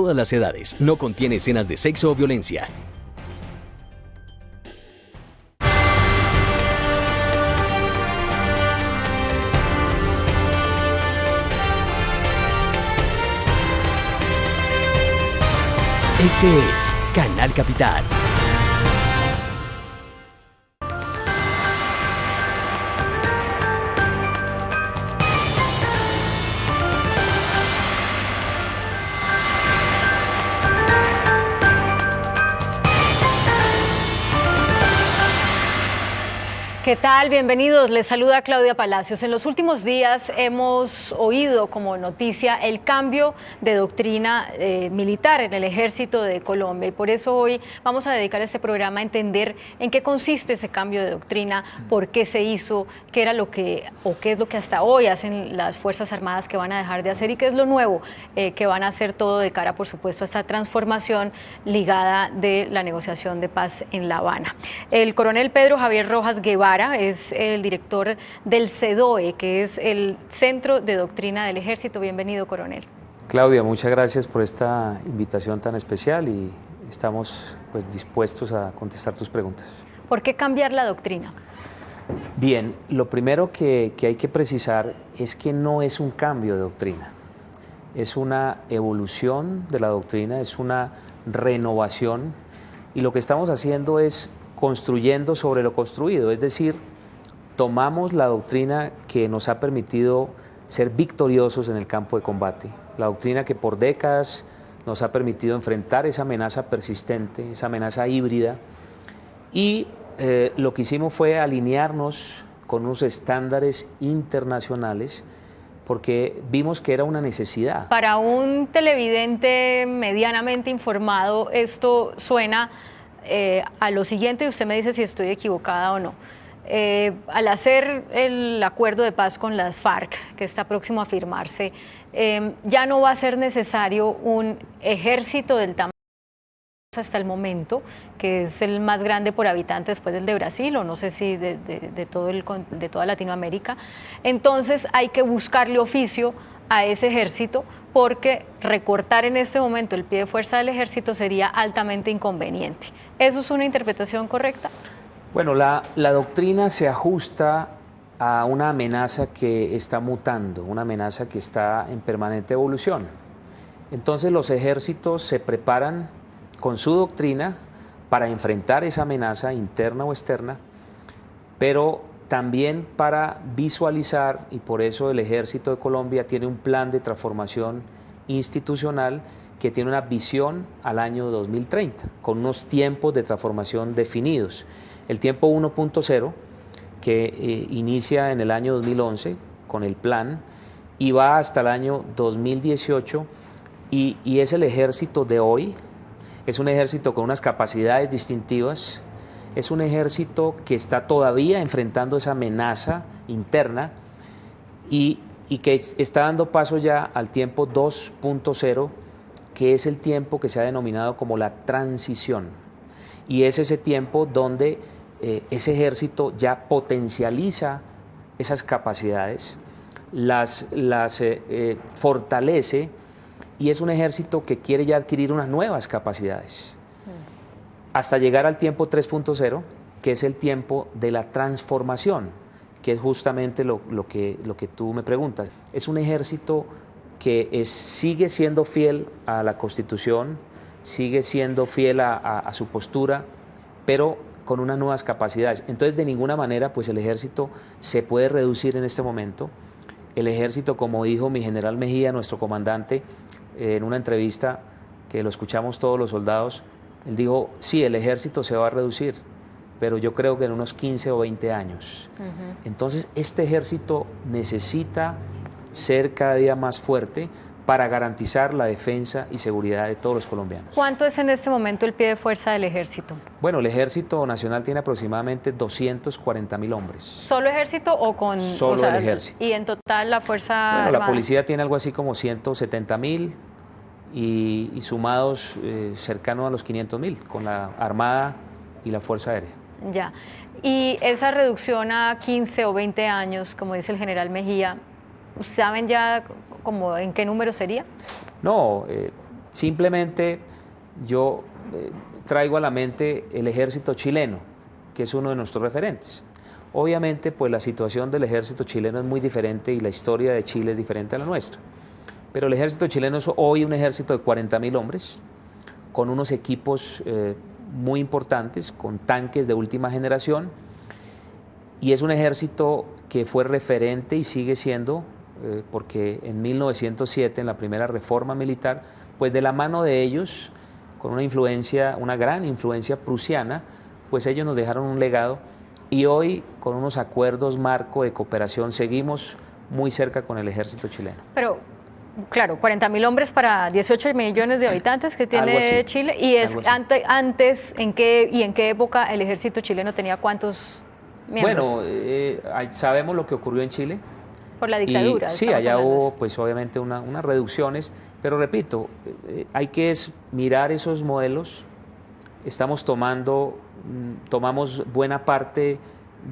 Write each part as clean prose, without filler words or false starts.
todas las edades. No contiene escenas de sexo o violencia. Este es Canal Capital. ¿Qué tal? Bienvenidos. Les saluda Claudia Palacios. En los últimos días hemos oído como noticia el cambio de doctrina militar en el Ejército de Colombia y por eso hoy vamos a dedicar este programa a entender en qué consiste ese cambio de doctrina, por qué se hizo, qué era lo que o qué es lo que hasta hoy hacen las Fuerzas Armadas que van a dejar de hacer y qué es lo nuevo que van a hacer todo de cara, por supuesto, a esta transformación ligada de la negociación de paz en La Habana. El coronel Pedro Javier Rojas Guevara es el director del CEDOE, que es el Centro de Doctrina del Ejército. Bienvenido, coronel. Claudia, muchas gracias por esta invitación tan especial y estamos dispuestos a contestar tus preguntas. ¿Por qué cambiar la doctrina? Bien, lo primero que hay que precisar es que no es un cambio de doctrina, es una evolución de la doctrina, es una renovación y lo que estamos haciendo es construyendo sobre lo construido, es decir, tomamos la doctrina que nos ha permitido ser victoriosos en el campo de combate, la doctrina que por décadas nos ha permitido enfrentar esa amenaza persistente, esa amenaza híbrida, y lo que hicimos fue alinearnos con unos estándares internacionales porque vimos que era una necesidad. Para un televidente medianamente informado, esto suena a lo siguiente, y usted me dice si estoy equivocada o no. Al hacer el acuerdo de paz con las FARC, que está próximo a firmarse, ya no va a ser necesario un ejército del tamaño hasta el momento, que es el más grande por habitante después del de Brasil, o no sé si de toda Latinoamérica. Entonces hay que buscarle oficio a ese ejército, porque recortar en este momento el pie de fuerza del ejército sería altamente inconveniente. ¿Eso es una interpretación correcta? Bueno, la doctrina se ajusta a una amenaza que está mutando, una amenaza que está en permanente evolución. Entonces los ejércitos se preparan con su doctrina para enfrentar esa amenaza interna o externa, pero también para visualizar, y por eso el Ejército de Colombia tiene un plan de transformación institucional que tiene una visión al año 2030, con unos tiempos de transformación definidos. El tiempo 1.0, que inicia en el año 2011 con el plan y va hasta el año 2018, y es el ejército de hoy, es un ejército con unas capacidades distintivas. Es un ejército que está todavía enfrentando esa amenaza interna y que está dando paso ya al tiempo 2.0, que es el tiempo que se ha denominado como la transición. Y es ese tiempo donde ese ejército ya potencializa esas capacidades, las fortalece, y es un ejército que quiere ya adquirir unas nuevas capacidades. Hasta llegar al tiempo 3.0, que es el tiempo de la transformación, que es justamente lo que tú me preguntas. Es un ejército que sigue siendo fiel a la Constitución, sigue siendo fiel a su postura, pero con unas nuevas capacidades. Entonces, de ninguna manera, pues el ejército se puede reducir en este momento. El ejército, como dijo mi general Mejía, nuestro comandante, en una entrevista que lo escuchamos todos los soldados, él dijo, sí, el ejército se va a reducir, pero yo creo que en unos 15 o 20 años. Entonces, este ejército necesita ser cada día más fuerte para garantizar la defensa y seguridad de todos los colombianos. ¿Cuánto es en este momento el pie de fuerza del ejército? Bueno, el Ejército Nacional tiene aproximadamente 240.000 hombres. ¿Solo ejército o con...? Solo el ejército. ¿Y en total la fuerza armada? armada? La policía tiene algo así como 170.000 y sumados cercanos a los 500.000 con la Armada y la Fuerza Aérea. Ya. Y esa reducción a 15 o 20 años, como dice el general Mejía, ¿saben ya como en qué número sería? No, Simplemente yo traigo a la mente el ejército chileno, que es uno de nuestros referentes. Obviamente, pues la situación del ejército chileno es muy diferente y la historia de Chile es diferente a la nuestra. Pero el ejército chileno es hoy un ejército de 40.000 hombres, con unos equipos muy importantes, con tanques de última generación, y es un ejército que fue referente y sigue siendo, porque en 1907, en la primera reforma militar, pues de la mano de ellos, con una influencia, una gran influencia prusiana, pues ellos nos dejaron un legado y hoy con unos acuerdos marco de cooperación seguimos muy cerca con el ejército chileno. Pero, claro, 40.000 hombres para 18 millones de habitantes que tiene Chile, y es antes, ¿en qué época el ejército chileno tenía cuántos miembros? Bueno, sabemos lo que ocurrió en Chile. Por la dictadura. Y, sí, allá hubo pues obviamente unas reducciones, pero repito, hay que mirar esos modelos. Tomamos buena parte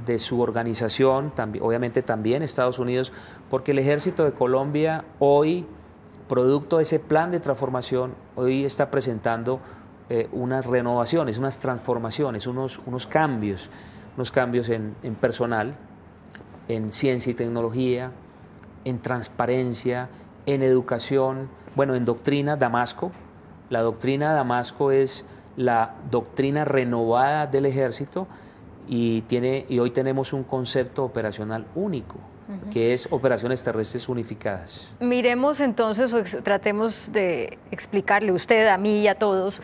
de su organización, obviamente también Estados Unidos, porque el ejército de Colombia hoy, producto de ese plan de transformación, hoy está presentando unas renovaciones, unas transformaciones, unos cambios en personal, en ciencia y tecnología, en transparencia, en educación, bueno, en doctrina. Damasco. La doctrina de Damasco es la doctrina renovada del ejército y hoy tenemos un concepto operacional único, que es operaciones terrestres unificadas. Miremos entonces, o tratemos de explicarle usted, a mí y a todos,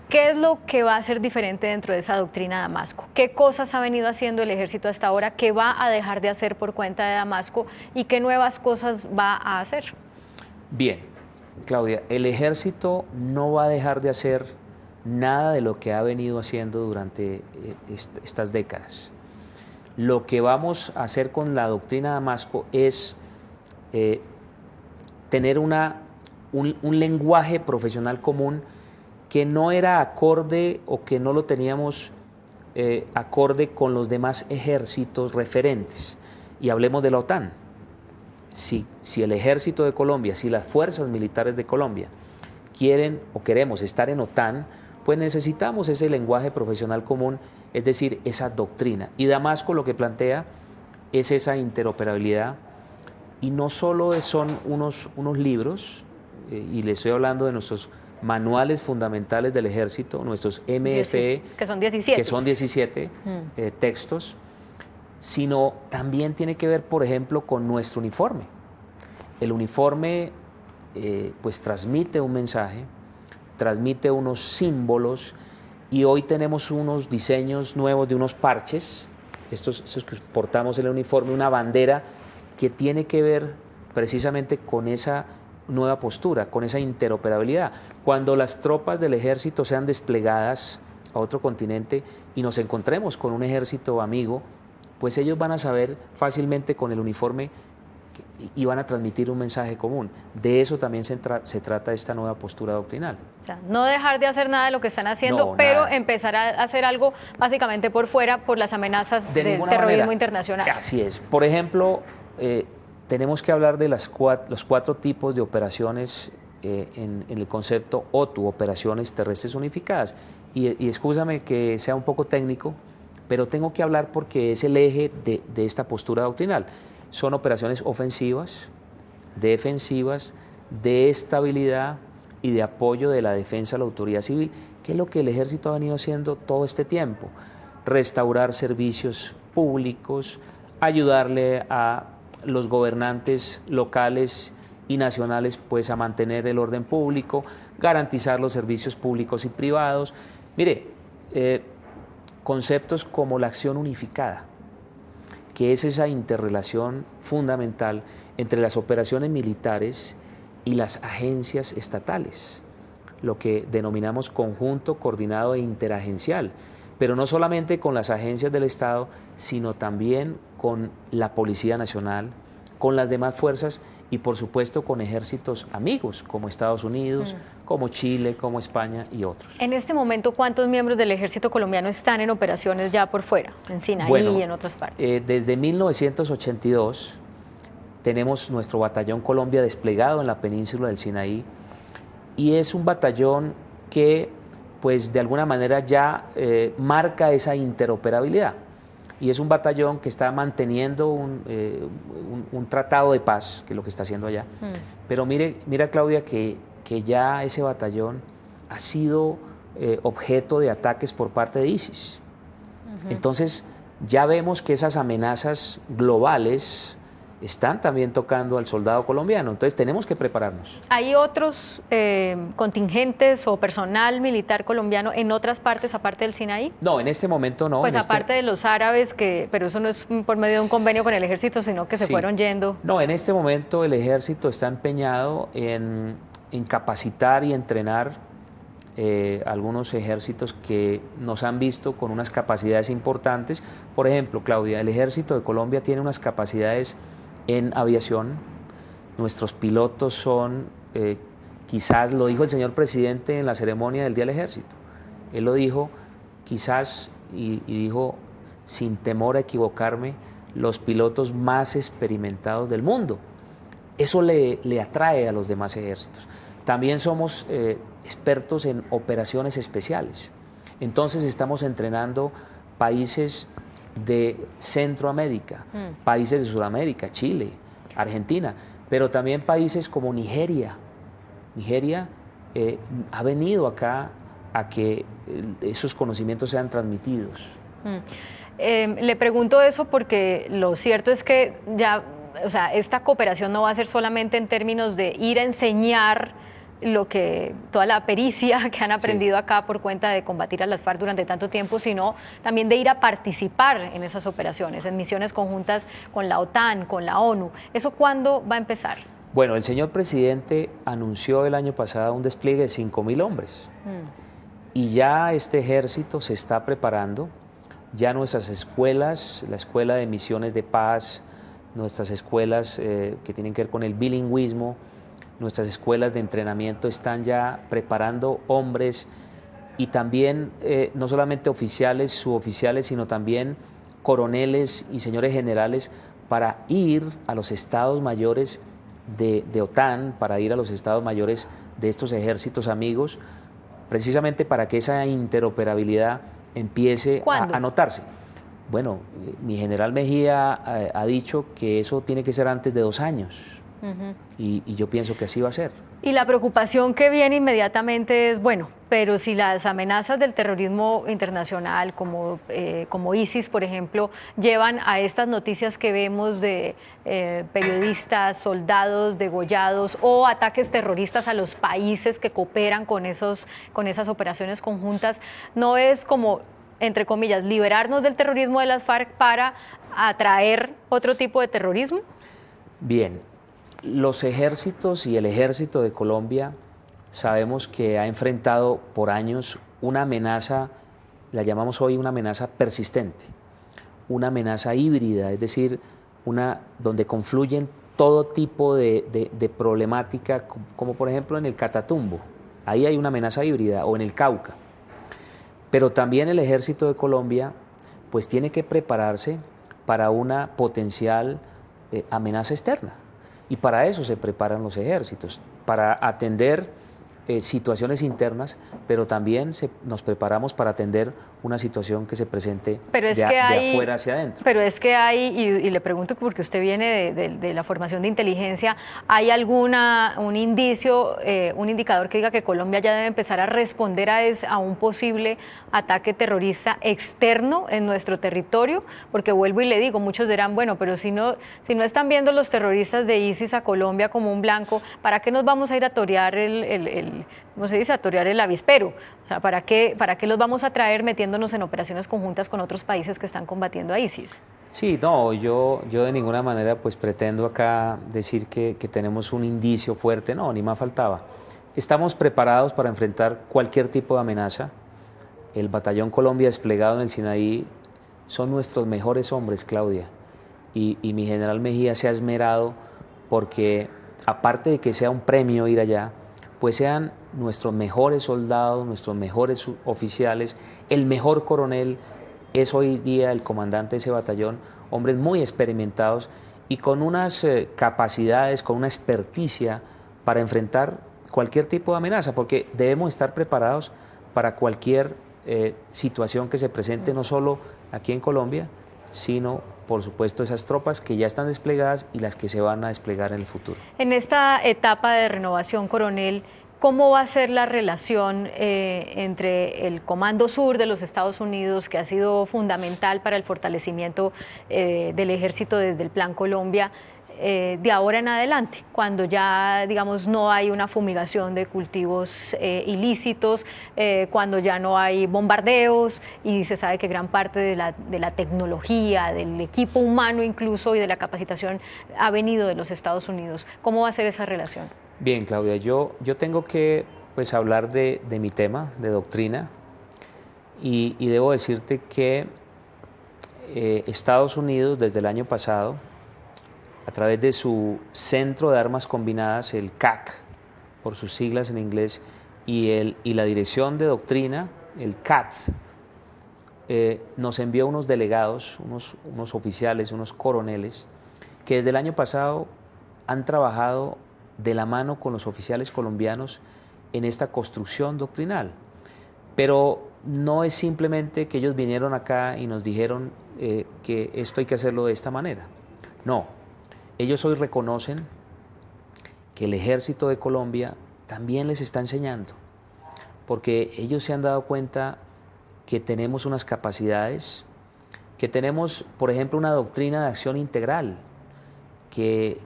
¿qué es lo que va a ser diferente dentro de esa doctrina de Damasco? ¿Qué cosas ha venido haciendo el ejército hasta ahora? ¿Qué va a dejar de hacer por cuenta de Damasco? ¿Y qué nuevas cosas va a hacer? Bien, Claudia, el ejército no va a dejar de hacer nada de lo que ha venido haciendo durante estas décadas. Lo que vamos a hacer con la doctrina de Damasco es tener un lenguaje profesional común que no era acorde o que no lo teníamos acorde con los demás ejércitos referentes. Y hablemos de la OTAN. Si el ejército de Colombia, si las fuerzas militares de Colombia quieren o queremos estar en OTAN, pues necesitamos ese lenguaje profesional común, es decir, esa doctrina. Y Damasco lo que plantea es esa interoperabilidad, y no solo son unos libros, y le estoy hablando de nuestros manuales fundamentales del ejército, nuestros MFE, que son 17, textos, sino también tiene que ver, por ejemplo, con nuestro uniforme. El uniforme pues transmite un mensaje, transmite unos símbolos, y hoy tenemos unos diseños nuevos de unos parches, estos que portamos en el uniforme, una bandera que tiene que ver precisamente con esa nueva postura, con esa interoperabilidad. Cuando las tropas del ejército sean desplegadas a otro continente y nos encontremos con un ejército amigo, pues ellos van a saber fácilmente con el uniforme y van a transmitir un mensaje común. De eso también se trata esta nueva postura doctrinal. O sea, no dejar de hacer nada de lo que están haciendo, pero empezar a hacer algo básicamente por fuera, por las amenazas del terrorismo internacional. Así es. Por ejemplo, tenemos que hablar de los 4 tipos de operaciones en el concepto OTU, operaciones terrestres unificadas. Y excúsame que sea un poco técnico, pero tengo que hablar porque es el eje de esta postura doctrinal. Son operaciones ofensivas, defensivas, de estabilidad y de apoyo de la defensa a la autoridad civil, que es lo que el ejército ha venido haciendo todo este tiempo. Restaurar servicios públicos, ayudarle a los gobernantes locales y nacionales pues a mantener el orden público, garantizar los servicios públicos y privados. Mire, conceptos como la acción unificada, que es esa interrelación fundamental entre las operaciones militares y las agencias estatales, lo que denominamos conjunto, coordinado e interagencial, pero no solamente con las agencias del Estado, sino también con la Policía Nacional, con las demás fuerzas y por supuesto con ejércitos amigos como Estados Unidos, como Chile, como España y otros. En este momento, ¿cuántos miembros del ejército colombiano están en operaciones ya por fuera, en Sinaí y en otras partes? Desde 1982 tenemos nuestro Batallón Colombia desplegado en la península del Sinaí, y es un batallón que pues de alguna manera ya marca esa interoperabilidad. Y es un batallón que está manteniendo un tratado de paz, que es lo que está haciendo allá. Pero mira Claudia, que ya ese batallón ha sido objeto de ataques por parte de ISIS. Entonces ya vemos que esas amenazas globales están también tocando al soldado colombiano, entonces tenemos que prepararnos. ¿Hay otros contingentes o personal militar colombiano en otras partes aparte del Sinaí? No, en este momento no. Pues aparte de los árabes, pero eso no es por medio de un convenio con el ejército, sino que se fueron yendo. No, en este momento el ejército está empeñado en capacitar y entrenar algunos ejércitos que nos han visto con unas capacidades importantes. Por ejemplo, Claudia, el ejército de Colombia tiene unas capacidades en aviación. Nuestros pilotos son, quizás lo dijo el señor presidente en la ceremonia del Día del Ejército, él lo dijo, quizás, y dijo, sin temor a equivocarme, los pilotos más experimentados del mundo. Eso le atrae a los demás ejércitos. También somos expertos en operaciones especiales. Entonces estamos entrenando países de Centroamérica, países de Sudamérica, Chile, Argentina, pero también países como Nigeria. Nigeria ha venido acá a que esos conocimientos sean transmitidos. Le pregunto eso porque lo cierto es que ya, o sea, esta cooperación no va a ser solamente en términos de ir a enseñar toda la pericia que han aprendido acá por cuenta de combatir a las FARC durante tanto tiempo, sino también de ir a participar en esas operaciones, en misiones conjuntas con la OTAN, con la ONU. ¿Eso cuándo va a empezar? Bueno, el señor presidente anunció el año pasado un despliegue de 5.000 hombres y ya este ejército se está preparando, ya nuestras escuelas, la Escuela de Misiones de Paz, nuestras escuelas que tienen que ver con el bilingüismo, nuestras escuelas de entrenamiento están ya preparando hombres y también no solamente oficiales, suboficiales, sino también coroneles y señores generales para ir a los estados mayores de OTAN, para ir a los estados mayores de estos ejércitos amigos, precisamente para que esa interoperabilidad empiece a notarse. Bueno, mi general Mejía ha dicho que eso tiene que ser antes de 2 años. Y yo pienso que así va a ser. Y la preocupación que viene inmediatamente es, bueno, pero si las amenazas del terrorismo internacional como ISIS, por ejemplo, llevan a estas noticias que vemos de periodistas, soldados degollados o ataques terroristas a los países que cooperan con esas operaciones conjuntas, ¿no es como, entre comillas, liberarnos del terrorismo de las FARC para atraer otro tipo de terrorismo? Bien. Los ejércitos y el ejército de Colombia sabemos que ha enfrentado por años una amenaza, la llamamos hoy una amenaza persistente, una amenaza híbrida, es decir, donde confluyen todo tipo de problemática, como por ejemplo en el Catatumbo, ahí hay una amenaza híbrida, o en el Cauca. Pero también el ejército de Colombia pues tiene que prepararse para una potencial amenaza externa. Y para eso se preparan los ejércitos, para atender situaciones internas, pero también nos preparamos para atender una situación que se presente de afuera hacia adentro. Pero es que hay, y le pregunto porque usted viene de la formación de inteligencia, ¿hay un indicio, un indicador que diga que Colombia ya debe empezar a responder a un posible ataque terrorista externo en nuestro territorio? Porque vuelvo y le digo, muchos dirán, bueno, pero si no están viendo los terroristas de ISIS a Colombia como un blanco, ¿para qué nos vamos a ir a torear ¿cómo se dice? A torear el avispero? O sea, ¿para qué los vamos a traer metiéndonos en operaciones conjuntas con otros países que están combatiendo a ISIS? Sí, no, yo de ninguna manera pues pretendo acá decir que tenemos un indicio fuerte, no, ni más faltaba. Estamos preparados para enfrentar cualquier tipo de amenaza. El Batallón Colombia desplegado en el Sinaí son nuestros mejores hombres, Claudia, y mi general Mejía se ha esmerado porque, aparte de que sea un premio ir allá, pues sean nuestros mejores soldados, nuestros mejores oficiales, el mejor coronel es hoy día el comandante de ese batallón, hombres muy experimentados y con unas capacidades, con una experticia para enfrentar cualquier tipo de amenaza, porque debemos estar preparados para cualquier situación que se presente, no solo aquí en Colombia, sino, por supuesto, esas tropas que ya están desplegadas y las que se van a desplegar en el futuro. En esta etapa de renovación, coronel, ¿cómo va a ser la relación entre el Comando Sur de los Estados Unidos, que ha sido fundamental para el fortalecimiento del ejército desde el Plan Colombia, de ahora en adelante, cuando ya, digamos, no hay una fumigación de cultivos ilícitos, cuando ya no hay bombardeos y se sabe que gran parte de la tecnología, del equipo humano incluso y de la capacitación ha venido de los Estados Unidos? ¿Cómo va a ser esa relación? Bien, Claudia, yo tengo que pues, hablar de mi tema, de doctrina, y debo decirte que Estados Unidos desde el año pasado, a través de su Centro de Armas Combinadas, el CAC, por sus siglas en inglés, y la Dirección de Doctrina, el CAT, nos envió unos delegados, unos oficiales, unos coroneles, que desde el año pasado han trabajado de la mano con los oficiales colombianos en esta construcción doctrinal. Pero no es simplemente que ellos vinieron acá y nos dijeron que esto hay que hacerlo de esta manera. No. Ellos hoy reconocen que el ejército de Colombia también les está enseñando, porque ellos se han dado cuenta que tenemos unas capacidades, que tenemos, por ejemplo, una doctrina de acción integral, que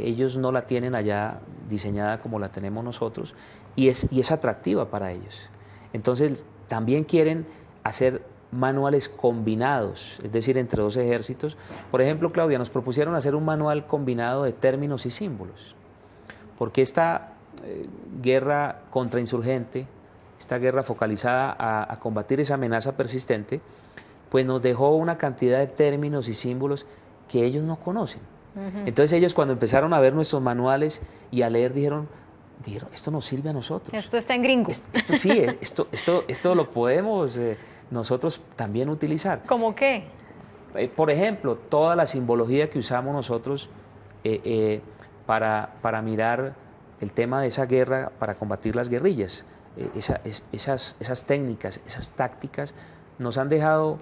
ellos no la tienen allá diseñada como la tenemos nosotros, y es atractiva para ellos. Entonces, también quieren hacer manuales combinados, es decir, entre dos ejércitos. Por ejemplo, Claudia, nos propusieron hacer un manual combinado de términos y símbolos, porque esta guerra contrainsurgente, esta guerra focalizada a combatir esa amenaza persistente, pues nos dejó una cantidad de términos y símbolos que ellos no conocen. Entonces ellos, cuando empezaron a ver nuestros manuales y a leer, dijeron, esto nos sirve a nosotros. Esto está en gringo. Esto sí, esto lo podemos nosotros también utilizar. ¿Cómo qué? Por ejemplo, toda la simbología que usamos nosotros para mirar el tema de esa guerra, para combatir las guerrillas, esas técnicas, esas tácticas, nos han dejado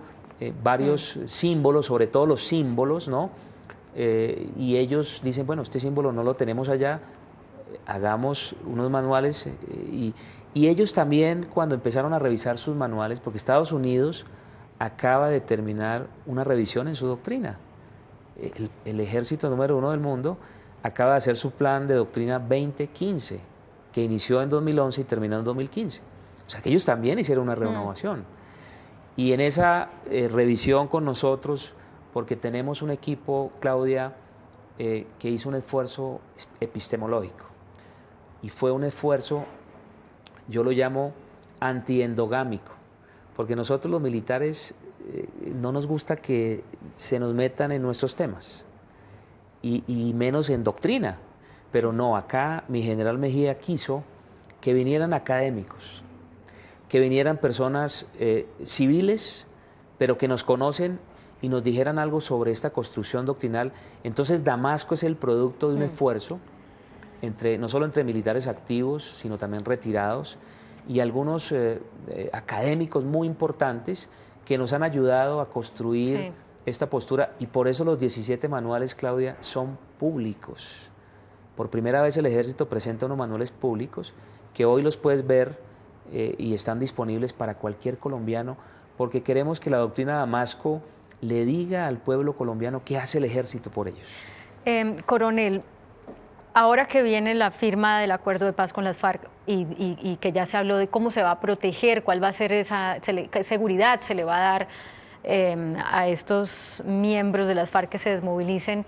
varios símbolos, sobre todo los símbolos, ¿no? Y ellos dicen, bueno, este símbolo no lo tenemos allá, hagamos unos manuales y ellos también, cuando empezaron a revisar sus manuales, porque Estados Unidos acaba de terminar una revisión en su doctrina. El ejército número 1 del mundo acaba de hacer su plan de doctrina 2015, que inició en 2011 y terminó en 2015. O sea que ellos también hicieron una renovación. Y en esa revisión con nosotros, porque tenemos un equipo, Claudia, que hizo un esfuerzo epistemológico. Y fue un esfuerzo, yo lo llamo antiendogámico, porque nosotros los militares no nos gusta que se nos metan en nuestros temas, y menos en doctrina. Pero no, acá mi general Mejía quiso que vinieran académicos, que vinieran personas civiles, pero que nos conocen y nos dijeran algo sobre esta construcción doctrinal. Entonces Damasco es el producto de un esfuerzo, no solo entre militares activos, sino también retirados, y algunos académicos muy importantes que nos han ayudado a construir esta postura, y por eso los 17 manuales, Claudia, son públicos. Por primera vez el Ejército presenta unos manuales públicos que hoy los puedes ver y están disponibles para cualquier colombiano, porque queremos que la doctrina de Damasco le diga al pueblo colombiano qué hace el Ejército por ellos. Coronel, ahora que viene la firma del acuerdo de paz con las FARC y que ya se habló de cómo se va a proteger, cuál va a ser qué seguridad se le va a dar a estos miembros de las FARC que se desmovilicen,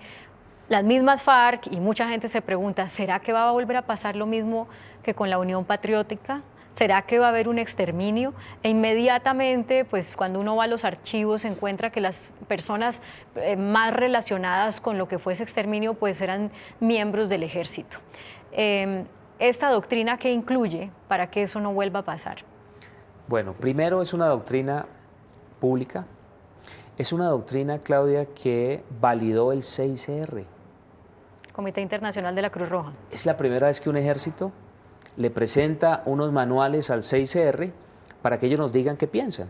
las mismas FARC y mucha gente se pregunta, ¿será que va a volver a pasar lo mismo que con la Unión Patriótica? ¿Será que va a haber un exterminio? E inmediatamente, pues cuando uno va a los archivos, se encuentra que las personas más relacionadas con lo que fue ese exterminio, pues eran miembros del ejército. ¿Esta doctrina qué incluye para que eso no vuelva a pasar? Bueno, primero es una doctrina pública. Es una doctrina, Claudia, que validó el CICR. Comité Internacional de la Cruz Roja. Es la primera vez que un ejército le presenta unos manuales al 6R para que ellos nos digan qué piensan.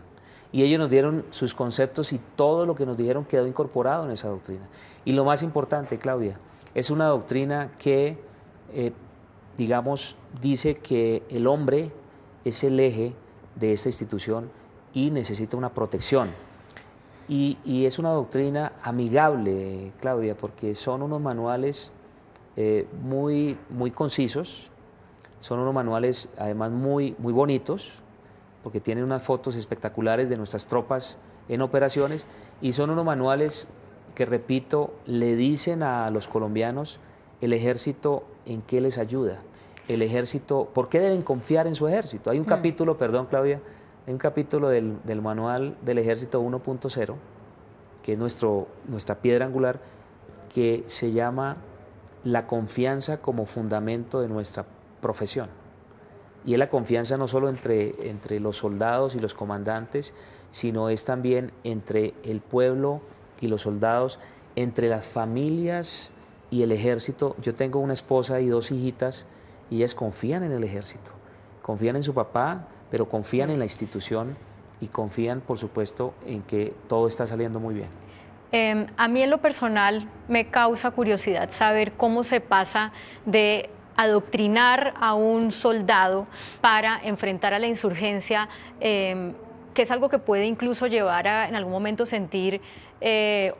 Y ellos nos dieron sus conceptos y todo lo que nos dijeron quedó incorporado en esa doctrina. Y lo más importante, Claudia, es una doctrina que, digamos, dice que el hombre es el eje de esta institución y necesita una protección. Y es una doctrina amigable, Claudia, porque son unos manuales muy concisos, son unos manuales además muy bonitos, porque tienen unas fotos espectaculares de nuestras tropas en operaciones, y son unos manuales que, repito, le dicen a los colombianos el ejército en qué les ayuda, el ejército, por qué deben confiar en su ejército. Hay un capítulo, perdón Claudia, hay un capítulo del manual del ejército 1.0, que es nuestra piedra angular, que se llama la confianza como fundamento de nuestra profesión. Y es la confianza no solo entre los soldados y los comandantes, sino es también entre el pueblo y los soldados, entre las familias y el ejército. Yo tengo una esposa y 2 hijitas y ellas confían en el ejército, confían en su papá, pero confían en la institución y confían, por supuesto, en que todo está saliendo muy bien. A mí en lo personal me causa curiosidad saber cómo se pasa de adoctrinar a un soldado para enfrentar a la insurgencia, que es algo que puede incluso llevar a en algún momento sentir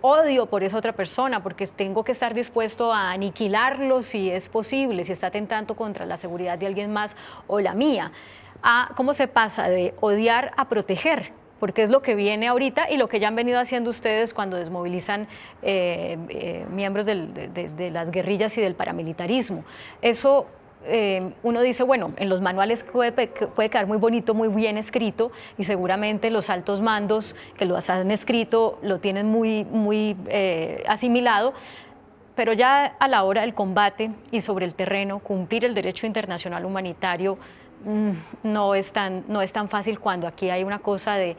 odio por esa otra persona, porque tengo que estar dispuesto a aniquilarlo si es posible, si está atentando contra la seguridad de alguien más o la mía. ¿Cómo se pasa de odiar a proteger? Porque es lo que viene ahorita y lo que ya han venido haciendo ustedes cuando desmovilizan miembros de las guerrillas y del paramilitarismo. Eso uno dice, bueno, en los manuales puede quedar muy bonito, muy bien escrito, y seguramente los altos mandos que lo han escrito lo tienen muy asimilado, pero ya a la hora del combate y sobre el terreno, cumplir el derecho internacional humanitario no es tan fácil cuando aquí hay una cosa de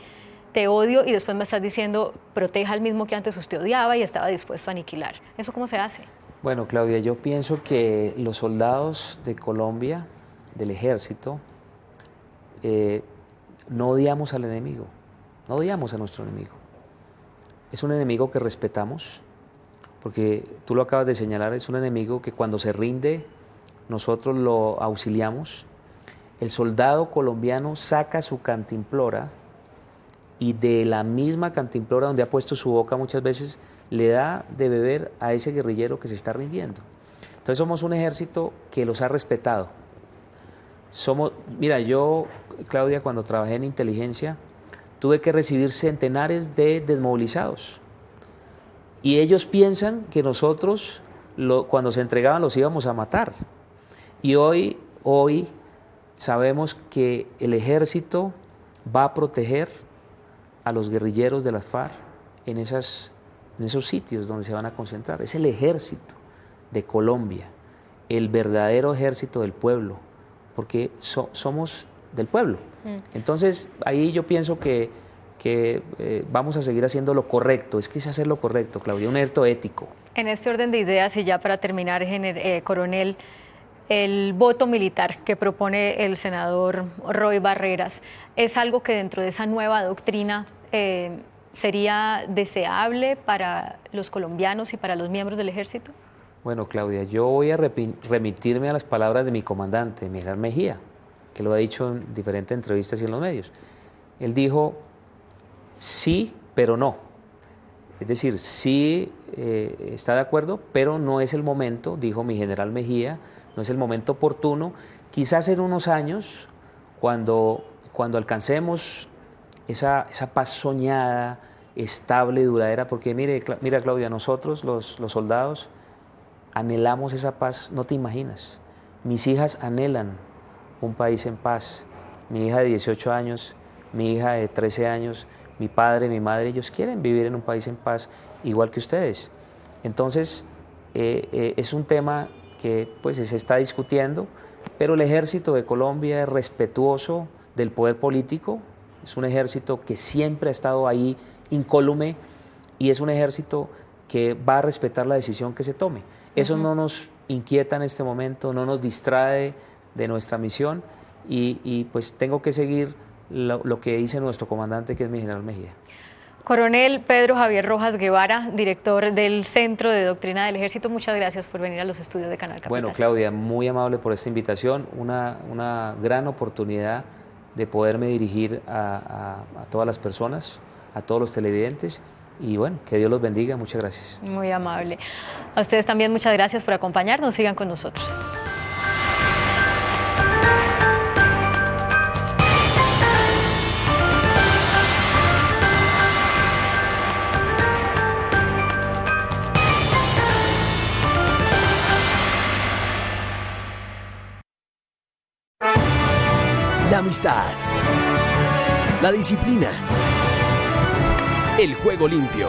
te odio y después me estás diciendo proteja al mismo que antes usted odiaba y estaba dispuesto a aniquilar. ¿Eso cómo se hace? Bueno, Claudia, yo pienso que los soldados de Colombia, del ejército, no odiamos al enemigo, no odiamos a nuestro enemigo. Es un enemigo que respetamos, porque tú lo acabas de señalar, es un enemigo que cuando se rinde nosotros lo auxiliamos. El soldado colombiano saca su cantimplora y de la misma cantimplora donde ha puesto su boca muchas veces le da de beber a ese guerrillero que se está rindiendo. Entonces somos un ejército que los ha respetado. Mira, yo, Claudia, cuando trabajé en inteligencia, tuve que recibir centenares de desmovilizados. Y ellos piensan que nosotros, cuando se entregaban, los íbamos a matar. Y hoy sabemos que el ejército va a proteger a los guerrilleros de las FARC en esos sitios donde se van a concentrar. Es el ejército de Colombia, el verdadero ejército del pueblo, porque somos del pueblo. Entonces, ahí yo pienso que vamos a seguir haciendo lo correcto. Es que es hacer lo correcto, Claudia, un acto ético. En este orden de ideas, y ya para terminar, coronel, el voto militar que propone el senador Roy Barreras, ¿es algo que dentro de esa nueva doctrina sería deseable para los colombianos y para los miembros del ejército? Bueno, Claudia, yo voy a remitirme a las palabras de mi comandante, Miguel Mejía, que lo ha dicho en diferentes entrevistas y en los medios. Él dijo, sí, pero no. Es decir, sí está de acuerdo, pero no es el momento, dijo mi general Mejía, no es el momento oportuno. Quizás en unos años, cuando alcancemos esa paz soñada, estable, duradera, porque mira Claudia, nosotros los soldados anhelamos esa paz, no te imaginas. Mis hijas anhelan un país en paz. Mi hija de 18 años, mi hija de 13 años, mi padre, mi madre, ellos quieren vivir en un país en paz, igual que ustedes. Entonces, es un tema que pues se está discutiendo, pero el ejército de Colombia es respetuoso del poder político, es un ejército que siempre ha estado ahí incólume y es un ejército que va a respetar la decisión que se tome. Eso no nos inquieta en este momento, no nos distrae de nuestra misión y pues tengo que seguir lo que dice nuestro comandante, que es mi general Mejía. Coronel Pedro Javier Rojas Guevara, director del Centro de Doctrina del Ejército, muchas gracias por venir a los estudios de Canal Capital. Bueno, Claudia, muy amable por esta invitación, una gran oportunidad de poderme dirigir a todas las personas, a todos los televidentes, y bueno, que Dios los bendiga, muchas gracias. Muy amable. A ustedes también muchas gracias por acompañarnos, sigan con nosotros. La amistad, la disciplina, el juego limpio